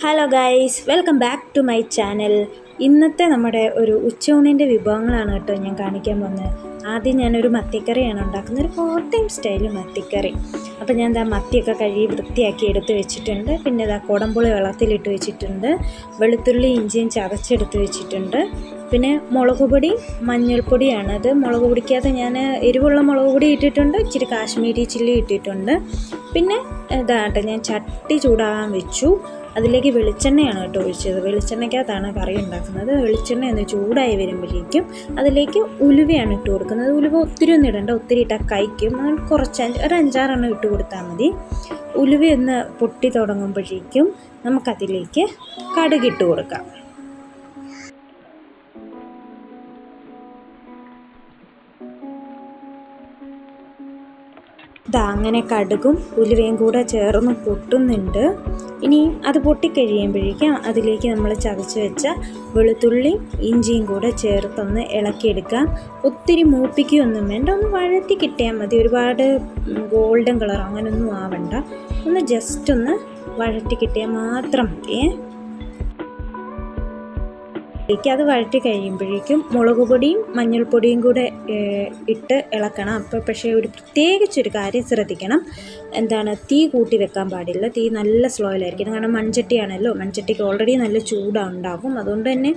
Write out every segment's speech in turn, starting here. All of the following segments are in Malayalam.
Hello guys, welcome back to my channel. ഇന്നത്തെ നമ്മുടെ ഒരു ഉച്ചയൂണിൻ്റെ വിഭവങ്ങളാണ് കേട്ടോ ഞാൻ കാണിക്കാൻ പോകുന്നത്. ആദ്യം ഞാനൊരു മത്തിക്കറിയാണ് ഉണ്ടാക്കുന്നത്, ഒരു കോട്ടയം സ്റ്റൈൽ മത്തിക്കറി. അപ്പോൾ ഞാൻ മത്തിയൊക്കെ കഴുകി വൃത്തിയാക്കി എടുത്ത് വെച്ചിട്ടുണ്ട്. പിന്നെ കുടംപുളി വെള്ളത്തിലിട്ട് വെച്ചിട്ടുണ്ട്. വെളുത്തുള്ളി ഇഞ്ചിയും ചതച്ചെടുത്ത് വെച്ചിട്ടുണ്ട്. പിന്നെ മുളക് പൊടി മഞ്ഞൾപ്പൊടിയാണ്. അത് മുളക് പൊടിക്കകത്ത് ഞാൻ എരിവുള്ള മുളക് പൊടി ഇട്ടിട്ടുണ്ട്, ഇച്ചിരി കാശ്മീരി ചില്ലി ഇട്ടിട്ടുണ്ട്. പിന്നെ ഇതാട്ടെ ഞാൻ ചട്ടി ചൂടാകാൻ വെച്ചു. അതിലേക്ക് വെളിച്ചെണ്ണയാണ് കേട്ടോ ഒഴിച്ചത്. വെളിച്ചെണ്ണയ്ക്കകത്താണ് കറി ഉണ്ടാക്കുന്നത്. വെളിച്ചെണ്ണ ഒന്ന് ചൂടായി വരുമ്പോഴേക്കും അതിലേക്ക് ഉലുവയാണ് ഇട്ട് കൊടുക്കുന്നത്. ഉലുവ ഒത്തിരി ഒന്നും ഇടണ്ട, ഒത്തിരി ഇട്ടാൽ കഴിക്കും. കുറച്ച് ഒരു 5-6 ഇട്ട് കൊടുത്താൽ മതി. ഉലുവ ഒന്ന് പൊട്ടി തുടങ്ങുമ്പോഴേക്കും നമുക്കതിലേക്ക് കടുകിട്ട് കൊടുക്കാം. അങ്ങനെ കടുകും ഉലുവയും കൂടെ ചേർന്ന് പൊട്ടുന്നുണ്ട്. ഇനി അത് പൊട്ടിക്കഴിയുമ്പോഴേക്കും അതിലേക്ക് നമ്മൾ ചതച്ച് വെച്ച വെളുത്തുള്ളി ഇഞ്ചിയും കൂടെ ചേർത്തൊന്ന് ഇളക്കിയെടുക്കാം. ഒത്തിരി മൂപ്പിക്കുകയൊന്നും വേണ്ട, ഒന്ന് വഴറ്റി കിട്ടിയാൽ മതി. ഒരുപാട് ഗോൾഡൻ കളർ അങ്ങനെയൊന്നും ആവണ്ട, ഒന്ന് ജസ്റ്റ് ഒന്ന് വഴറ്റി കിട്ടിയാൽ മാത്രം മതിയേ. അത് വഴറ്റി കഴിയുമ്പോഴേക്കും മുളക് പൊടിയും മഞ്ഞൾപ്പൊടിയും കൂടെ ഇട്ട് ഇളക്കണം. അപ്പോൾ പക്ഷേ പ്രത്യേകിച്ചൊരു കാര്യം ശ്രദ്ധിക്കണം, തീ കൂട്ടി വെക്കാൻ പാടില്ല. തീ നല്ല സ്ലോയിലായിരിക്കണം. കാരണം മൺചട്ടിയാണല്ലോ, മൺചട്ടിക്ക് ഓൾറെഡി നല്ല ചൂടുണ്ടാകും. അതുകൊണ്ട് തന്നെ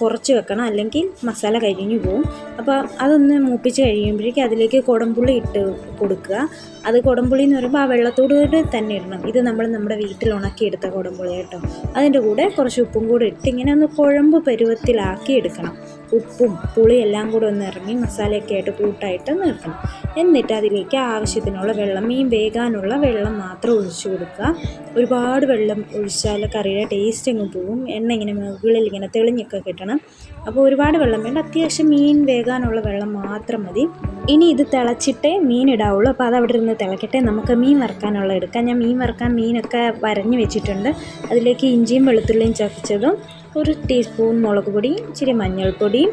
കുറച്ച് വെക്കണം, അല്ലെങ്കിൽ മസാല കരിഞ്ഞു പോവും. അപ്പോൾ അതൊന്ന് മൂപ്പിച്ച് കഴിയുമ്പോഴേക്കും അതിലേക്ക് കുടംപുളി ഇട്ട് കൊടുക്കുക. അത് കുടംപുളി എന്ന് പറയുമ്പോൾ ആ വെള്ളത്തോട് തന്നെ ഇടണം. ഇത് നമ്മുടെ വീട്ടിൽ ഉണക്കിയെടുത്ത കുടംപുളി കേട്ടോ. അതിൻ്റെ കൂടെ കുറച്ച് ഉപ്പും കൂടെ ഇട്ട് ഇങ്ങനെ ഒന്ന് കുഴമ്പ് പരുവത്തിലാക്കി എടുക്കണം. ഉപ്പും പുളിയും എല്ലാം കൂടെ ഒന്ന് ഇറങ്ങി മസാലയൊക്കെ ആയിട്ട് കൂട്ടായിട്ട് നിർത്തണം. എന്നിട്ട് അതിലേക്ക് ആവശ്യത്തിനുള്ള വെള്ളം, മീൻ വേകാനുള്ള വെള്ളം മാത്രം ഒഴിച്ചു കൊടുക്കുക. ഒരുപാട് വെള്ളം ഒഴിച്ചാൽ കറിയുടെ ടേസ്റ്റ് അങ്ങ് പോവും. എണ്ണ ഇങ്ങനെ മുകളിൽ ഇങ്ങനെ തെളിഞ്ഞൊക്കെ കിട്ടണം. അപ്പോൾ ഒരുപാട് വെള്ളം വേണ്ട, അത്യാവശ്യം മീൻ വേകാനുള്ള വെള്ളം മാത്രം മതി. ഇനി ഇത് തിളച്ചിട്ടേ മീൻ ഇടാവുള്ളൂ. അപ്പോൾ അത് അവിടെ ഇരുന്ന് തിളക്കട്ടെ. നമുക്ക് മീൻ വറുക്കാനുള്ള എടുക്കാം. ഞാൻ മീൻ വറുക്കാൻ മീനൊക്കെ വരഞ്ഞ് വെച്ചിട്ടുണ്ട്. അതിലേക്ക് ഇഞ്ചിയും വെളുത്തുള്ളിയും ചതച്ചതും, 1 ടീസ്പൂൺ മുളക് പൊടി, ഇച്ചിരി മഞ്ഞൾപ്പൊടിയും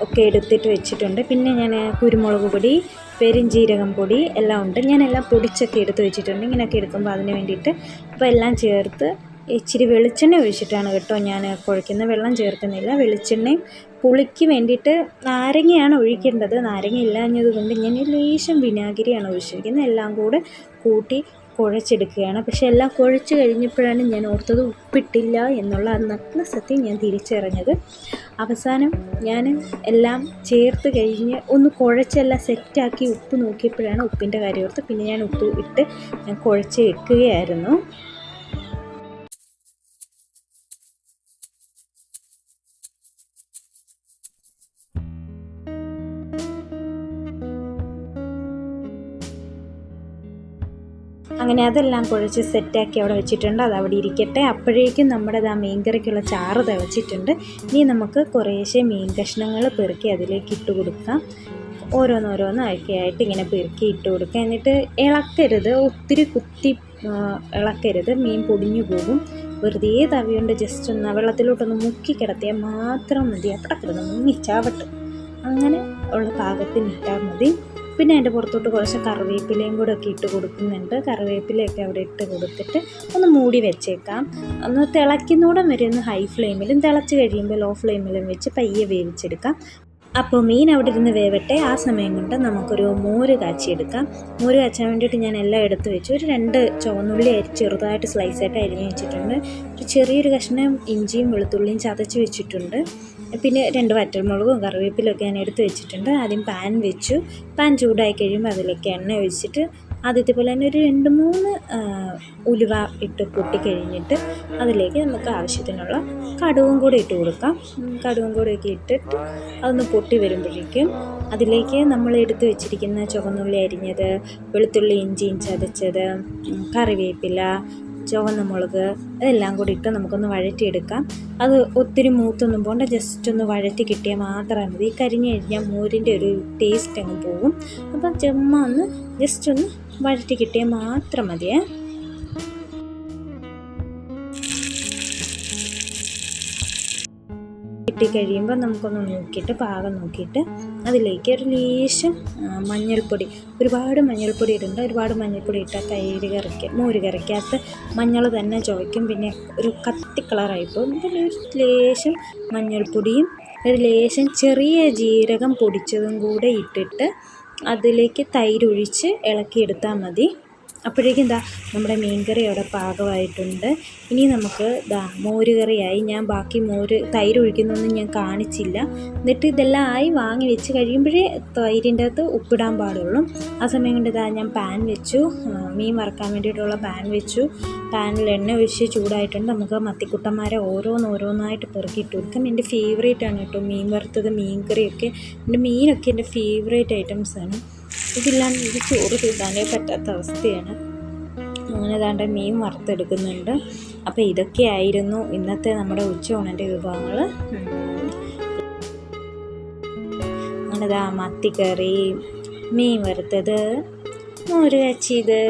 ഒക്കെ എടുത്തിട്ട് വെച്ചിട്ടുണ്ട്. പിന്നെ ഞാൻ കുരുമുളക് പൊടി, പെരുംജീരകം പൊടി എല്ലാം ഉണ്ട്. ഞാനെല്ലാം പൊടിച്ചൊക്കെ എടുത്ത് വെച്ചിട്ടുണ്ട്. ഇങ്ങനെയൊക്കെ എടുക്കുമ്പോൾ അതിന് വേണ്ടിയിട്ട്. അപ്പോൾ എല്ലാം ചേർത്ത് ഇച്ചിരി വെളിച്ചെണ്ണ ഒഴിച്ചിട്ടാണ് കേട്ടോ ഞാൻ കുഴയ്ക്കുന്ന. വെള്ളം ചേർക്കുന്നില്ല. വെളിച്ചെണ്ണയും പുളിക്ക് വേണ്ടിയിട്ട് നാരങ്ങയാണ് ഒഴിക്കേണ്ടത്. നാരങ്ങ ഇല്ലാഞ്ഞത് കൊണ്ട് ഞാൻ ലേശം വിനാഗിരിയാണ് ഒഴിച്ചിരിക്കുന്നത്. എല്ലാം കൂടെ കൂട്ടി കുഴച്ചെടുക്കുകയാണ്. പക്ഷേ എല്ലാം കുഴച്ച് കഴിഞ്ഞപ്പോഴാണ് ഞാൻ ഓർത്തത് ഉപ്പിട്ടില്ല എന്നുള്ള നഗ്ന സത്യം ഞാൻ തിരിച്ചറിഞ്ഞത്. അവസാനം ഞാൻ എല്ലാം ചേർത്ത് കഴിഞ്ഞ് ഒന്ന് കുഴച്ചെല്ലാം സെറ്റാക്കി ഉപ്പ് നോക്കിയപ്പോഴാണ് ഉപ്പിൻ്റെ കാര്യം ഓർത്ത്. പിന്നെ ഞാൻ ഉപ്പ് ഇട്ട് ഞാൻ കുഴച്ച് വെക്കുകയായിരുന്നു. അങ്ങനെ അതെല്ലാം കുഴച്ച് സെറ്റാക്കി അവിടെ വെച്ചിട്ടുണ്ട്. അത് അവിടെ ഇരിക്കട്ടെ. അപ്പോഴേക്കും നമ്മുടെ മീൻ കറിക്കുള്ള ചാറ് തിളച്ചിട്ടുണ്ട്. ഇനി നമുക്ക് കുറേശ്ശെ മീൻ കഷ്ണങ്ങൾ പെറുക്കി അതിലേക്ക് ഇട്ട് കൊടുക്കാം. ഓരോന്നോരോന്നായിട്ട് ഇങ്ങനെ പെറുക്കി ഇട്ട് കൊടുക്കുക. എന്നിട്ട് ഇളക്കരുത്, ഒത്തിരി കുത്തി ഇളക്കരുത്, മീൻ പൊടിഞ്ഞു പോകും. വെറുതെ തവിയുണ്ട് ജസ്റ്റ് ഒന്ന് വെള്ളത്തിലോട്ടൊന്ന് മുക്കി കിടത്തിയാൽ മാത്രം മതി. അവിടെ കിടന്ന് മുങ്ങിച്ചാവട്ടെ, അങ്ങനെ ഉള്ള പാകത്തിന് ഇട്ടാൽ മതി. പിന്നെ അതിൻ്റെ പുറത്തോട്ട് കുറച്ച് കറിവേപ്പിലയും കൂടെ ഒക്കെ ഇട്ട് കൊടുക്കുന്നുണ്ട്. കറിവേപ്പിലയൊക്കെ അവിടെ ഇട്ട് കൊടുത്തിട്ട് ഒന്ന് മൂടി വെച്ചേക്കാം. ഒന്ന് തിളയ്ക്കുന്നോടം വരെ ഒന്ന് ഹൈ ഫ്ലെയിമിലും, തിളച്ച് കഴിയുമ്പോൾ ലോ ഫ്ലെയിമിലും വെച്ച് പയ്യെ വേവിച്ചെടുക്കാം. അപ്പോൾ മീൻ അവിടെ ഇരുന്ന് വേവട്ടെ. ആ സമയം കൊണ്ട് നമുക്കൊരു മോര് കാച്ചിയെടുക്കാം. മോര് കാച്ചാൻ വേണ്ടിയിട്ട് ഞാൻ എല്ലാം എടുത്ത് വെച്ചു. ഒരു 2 ചുവന്നുള്ളി ചെറുതായിട്ട് സ്ലൈസായിട്ട് അരിഞ്ഞ് വെച്ചിട്ടുണ്ട്. ഒരു ചെറിയൊരു കഷ്ണം ഇഞ്ചിയും വെളുത്തുള്ളിയും ചതച്ച് വെച്ചിട്ടുണ്ട്. പിന്നെ 2 വറ്റൽമുളകും കറിവേപ്പിലൊക്കെ ഞാൻ എടുത്ത് വെച്ചിട്ടുണ്ട്. ആദ്യം പാൻ വെച്ചു. പാൻ ചൂടായി കഴിയുമ്പോൾ അതിലേക്ക് എണ്ണ ഒഴിച്ചിട്ട് ആദ്യത്തെ പോലെ തന്നെ ഒരു 2-3 ഉലുവ ഇട്ട് പൊട്ടിക്കഴിഞ്ഞിട്ട് അതിലേക്ക് നമുക്ക് ആവശ്യത്തിനുള്ള കടുകും കൂടെ ഇട്ട് കൊടുക്കാം. കടുകും കൂടെയൊക്കെ ഇട്ടിട്ട് അതൊന്ന് പൊട്ടി വരുമ്പോഴേക്കും അതിലേക്ക് നമ്മൾ എടുത്ത് വെച്ചിരിക്കുന്ന ചുവന്നുള്ളി അരിഞ്ഞത്, വെളുത്തുള്ളി ഇഞ്ചിയും ചതച്ചത്, കറിവേപ്പില, ചുവന്ന മുളക് അതെല്ലാം കൂടി ഇട്ട് നമുക്കൊന്ന് വഴറ്റിയെടുക്കാം. അത് ഒത്തിരി മൂത്തൊന്നും പോകണ്ട, ജസ്റ്റ് ഒന്ന് വഴറ്റി കിട്ടിയാൽ മാത്രം മതി. കരിഞ്ഞ് കഴിഞ്ഞാൽ മോരിൻ്റെ ഒരു ടേസ്റ്റ് അങ്ങ് പോകും. അപ്പം ചുമ്മാ ഒന്ന് ജസ്റ്റ് ഒന്ന് വഴറ്റി കിട്ടിയാൽ മാത്രം മതിയേ. കിട്ടിക്കഴിയുമ്പോൾ നമുക്കൊന്ന് നോക്കിയിട്ട് പാകം നോക്കിയിട്ട് അതിലേക്ക് ഒരു ലേശം മഞ്ഞൾപ്പൊടി, ഒരുപാട് മഞ്ഞൾപ്പൊടി ഇടണ്ട. ഒരുപാട് മഞ്ഞൾപ്പൊടി ഇട്ടാൽ തൈര് കറിക്ക് മോര് കറിക്കകത്ത് മഞ്ഞൾ തന്നെ ചുവയ്ക്കും, പിന്നെ ഒരു കത്തി കളറായിപ്പോൾ. പിന്നെ ഒരു ലേശം മഞ്ഞൾപ്പൊടിയും ഒരു ലേശം ചെറിയ ജീരകം പൊടിച്ചതും കൂടെ ഇട്ടിട്ട് അതിലേക്ക് തൈരൊഴിച്ച് ഇളക്കിയെടുത്താൽ മതി. അപ്പോഴേക്കും നമ്മുടെ മീൻകറി അവിടെ പാകമായിട്ടുണ്ട്. ഇനി നമുക്ക് മോര് കറിയായി. ഞാൻ ബാക്കി തൈര് ഒഴിക്കുന്നൊന്നും ഞാൻ കാണിച്ചില്ല. എന്നിട്ട് ഇതെല്ലാം ആയി വാങ്ങി വെച്ച് കഴിയുമ്പോഴേ തൈരിൻ്റെ അകത്ത് ഉപ്പിടാൻ പാടുള്ളൂ. ആ സമയം കൊണ്ട് ഞാൻ പാൻ വെച്ചു, മീൻ വറുക്കാൻ വേണ്ടിയിട്ടുള്ള പാൻ വെച്ചു. പാനിൽ എണ്ണ ഒഴിച്ച് ചൂടായിട്ടുണ്ട്. നമുക്ക് മത്തിക്കുട്ടന്മാരെ ഓരോന്നായിട്ട് പെറുക്കിയിട്ട് കൊടുക്കാം. എൻ്റെ ഫേവറേറ്റ് ആണ് കേട്ടോ മീൻ വറുത്തത്, മീൻ കറിയൊക്കെ. എൻ്റെ മീനൊക്കെ എൻ്റെ ഫേവറേറ്റ് ഐറ്റംസാണ്. ഇതില്ലാണ്ട് ഇത് ചോറ് തിന്നാനേ പറ്റാത്ത അവസ്ഥയാണ്. അങ്ങനെ ദാണ്ട മീൻ വറുത്തെടുക്കുന്നുണ്ട്. അപ്പോൾ ഇതൊക്കെയായിരുന്നു ഇന്നത്തെ നമ്മുടെ ഉച്ചയൂണിൻ്റെ വിഭവങ്ങൾ. അങ്ങനെ മത്തിക്കറി, മീൻ വറുത്തത്, മോര് കാച്ചിയത്.